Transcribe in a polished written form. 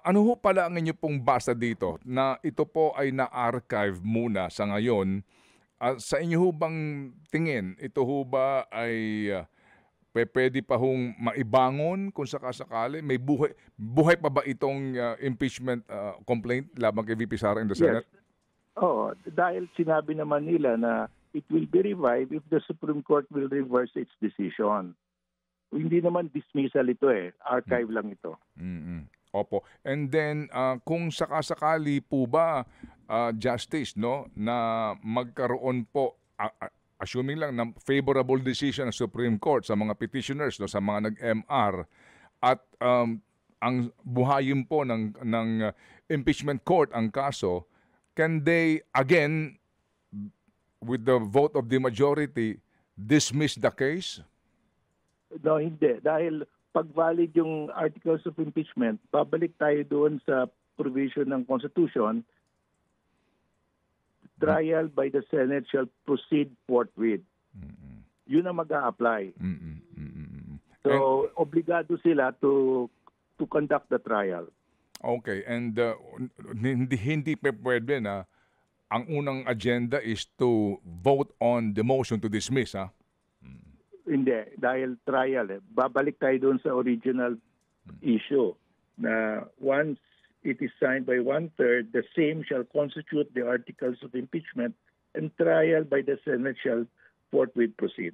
Ano ho pala ang inyo pong basa dito na ito po ay na-archive muna sa ngayon? Sa inyo ho bang tingin, ito ho ba ay puwede pa hong maibangon kung sakasakali? May buhay pa ba itong impeachment complaint laban kay VP Sara in the Yes. Senate? Oo, dahil sinabi naman nila na it will be revived if the Supreme Court will reverse its decision. Hindi naman dismissal ito archive lang ito. Mm. Opo. And then kung sakasakali po ba Justice no na magkaroon po assuming lang ng favorable decision ng Supreme Court sa mga petitioners no sa mga nag-MR at ang buhayin po ng impeachment court ang kaso, can they again with the vote of the majority dismiss the case? No, hindi. Dahil pag valid yung articles of impeachment, babalik tayo doon sa provision ng Constitution, trial by the Senate shall proceed forthwith. Yun ang mag-a-apply. So, obligado sila to conduct the trial. Okay, and hindi pa pwede na ang unang agenda is to vote on the motion to dismiss, ha? Hindi, dahil trial. Babalik tayo doon sa original issue na once it is signed by one-third, the same shall constitute the articles of impeachment and trial by the Senate shall forthwith proceed.